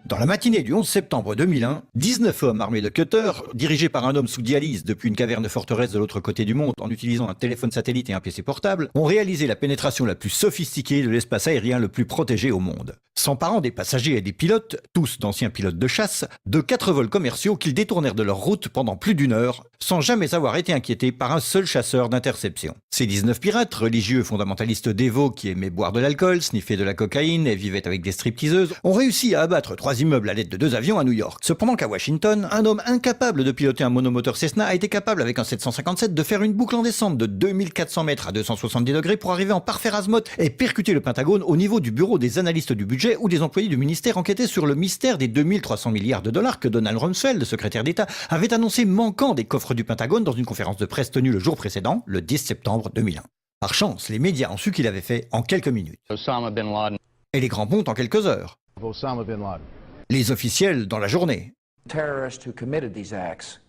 Dans la matinée du 11 septembre 2001, 19 hommes armés de cutters, dirigés par un homme sous dialyse depuis une caverne forteresse de l'autre côté du monde en utilisant un téléphone satellite et un PC portable, ont réalisé la pénétration la plus sophistiquée de l'espace aérien le plus protégé au monde. S'emparant des passagers et des pilotes, tous d'anciens pilotes de chasse, de 4 vols commerciaux qu'ils détournèrent de leur route pendant plus d'1 heure, sans jamais avoir été inquiétés par un seul chasseur d'interception. Ces 19 pirates, religieux fondamentalistes dévots qui aimaient boire de l'alcool, sniffer de la cocaïne et vivaient avec des stripteaseuses, ont réussi à abattre 3 immeubles à l'aide de 2 avions à New York. Cependant qu'à Washington, un homme incapable de piloter un monomoteur Cessna a été capable avec un 757 de faire une boucle en descente de 2400 mètres à 270 degrés pour arriver en parfait azimuth et percuter le Pentagone au niveau du bureau des analystes du budget où des employés du ministère enquêtaient sur le mystère des 2300 milliards de dollars que Donald Rumsfeld, secrétaire d'État, avait annoncé manquant des coffres du Pentagone dans une conférence de presse tenue le jour précédent, le 10 septembre 2001. Par chance, les médias ont su qu'il avait fait en quelques minutes. Osama bin Laden. Et les grands pontes en quelques heures. Osama bin Laden. Les officiels dans la journée. Terrorists who committed these acts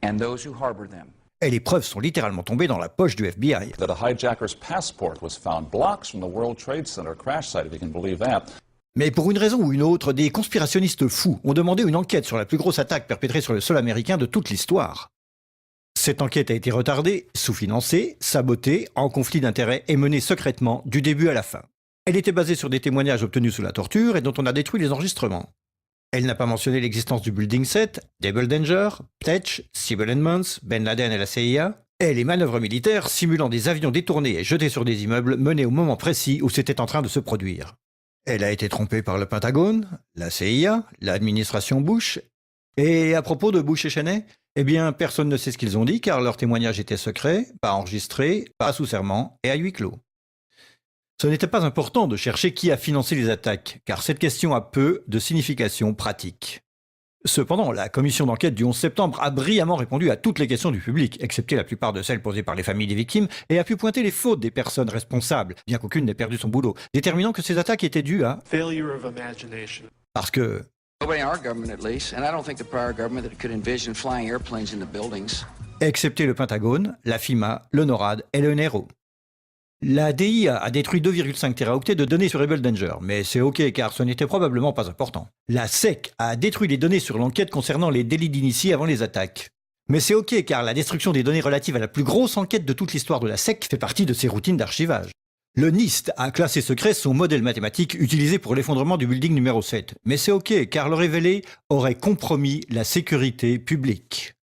and those who harbor them. Et les preuves sont littéralement tombées dans la poche du FBI. That a hijacker's passport was found blocks from the World Trade Center crash site, if you can believe that. Mais pour une raison ou une autre, des conspirationnistes fous ont demandé une enquête sur la plus grosse attaque perpétrée sur le sol américain de toute l'histoire. Cette enquête a été retardée, sous-financée, sabotée, en conflit d'intérêts et menée secrètement du début à la fin. Elle était basée sur des témoignages obtenus sous la torture et dont on a détruit les enregistrements. Elle n'a pas mentionné l'existence du Building 7, Double Danger, Pletch, Sybil Edmonds, Ben Laden et la CIA, et les manœuvres militaires simulant des avions détournés et jetés sur des immeubles menés au moment précis où c'était en train de se produire. Elle a été trompée par le Pentagone, la CIA, l'administration Bush. Et à propos de Bush et Cheney, eh bien, personne ne sait ce qu'ils ont dit car leur témoignage était secret, pas enregistré, pas sous serment et à huis clos. Ce n'était pas important de chercher qui a financé les attaques, car cette question a peu de signification pratique. Cependant, la commission d'enquête du 11 septembre a brillamment répondu à toutes les questions du public, excepté la plupart de celles posées par les familles des victimes, et a pu pointer les fautes des personnes responsables, bien qu'aucune n'ait perdu son boulot, déterminant que ces attaques étaient dues à... failure of imagination. Parce que... Nobody in our government, at least, and I don't think the prior government that could envision flying airplanes in the buildings. Excepté le Pentagone, la FIMA, le NORAD et le NRO. La DIA a détruit 2,5 téraoctets de données sur Double Danger, mais c'est ok car ce n'était probablement pas important. La SEC a détruit les données sur l'enquête concernant les délits d'initiés avant les attaques. Mais c'est ok car la destruction des données relatives à la plus grosse enquête de toute l'histoire de la SEC fait partie de ses routines d'archivage. Le NIST a classé secret son modèle mathématique utilisé pour l'effondrement du building numéro 7. Mais c'est ok car le révéler aurait compromis la sécurité publique.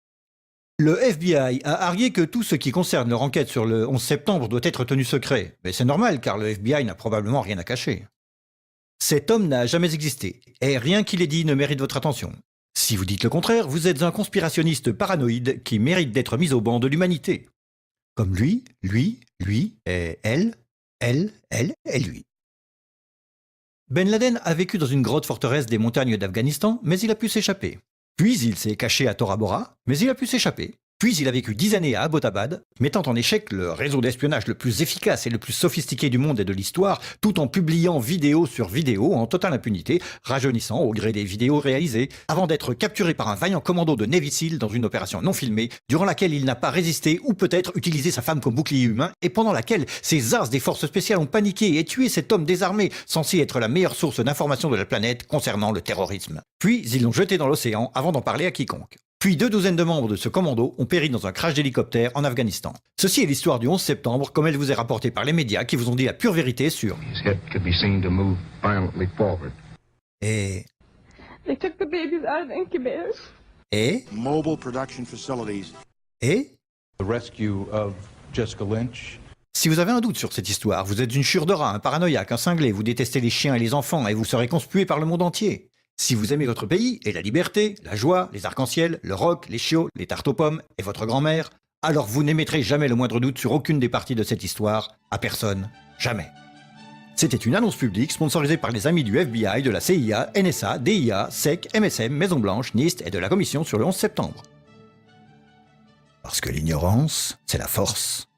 Le FBI a argué que tout ce qui concerne leur enquête sur le 11 septembre doit être tenu secret. Mais c'est normal car le FBI n'a probablement rien à cacher. Cet homme n'a jamais existé, et rien qu'il ait dit ne mérite votre attention. Si vous dites le contraire, vous êtes un conspirationniste paranoïde qui mérite d'être mis au banc de l'humanité. Comme lui, et elle et lui. Ben Laden a vécu dans une grotte forteresse des montagnes d'Afghanistan, mais il a pu s'échapper. Puis il s'est caché à Tora Bora, mais il a pu s'échapper. Puis il a vécu 10 années à Abbottabad, mettant en échec le réseau d'espionnage le plus efficace et le plus sophistiqué du monde et de l'histoire, tout en publiant vidéo sur vidéo en totale impunité, rajeunissant au gré des vidéos réalisées, avant d'être capturé par un vaillant commando de Navy Seal dans une opération non filmée, durant laquelle il n'a pas résisté ou peut-être utilisé sa femme comme bouclier humain, et pendant laquelle ces as des forces spéciales ont paniqué et tué cet homme désarmé, censé être la meilleure source d'information de la planète concernant le terrorisme. Puis ils l'ont jeté dans l'océan avant d'en parler à quiconque. Puis 2 douzaines de membres de ce commando ont péri dans un crash d'hélicoptère en Afghanistan. Ceci est l'histoire du 11 septembre comme elle vous est rapportée par les médias qui vous ont dit la pure vérité sur... Et... They took the babies out of the incubators. Et... Mobile production facilities. Et... The rescue of Jessica Lynch. Si vous avez un doute sur cette histoire, vous êtes une chure de rat, un paranoïaque, un cinglé, vous détestez les chiens et les enfants et vous serez conspué par le monde entier. Si vous aimez votre pays et la liberté, la joie, les arcs-en-ciel, le rock, les chiots, les tartes aux pommes et votre grand-mère, alors vous n'émettrez jamais le moindre doute sur aucune des parties de cette histoire, à personne, jamais. C'était une annonce publique sponsorisée par les amis du FBI, de la CIA, NSA, DIA, SEC, MSM, Maison-Blanche, NIST et de la Commission sur le 11 septembre. Parce que l'ignorance, c'est la force.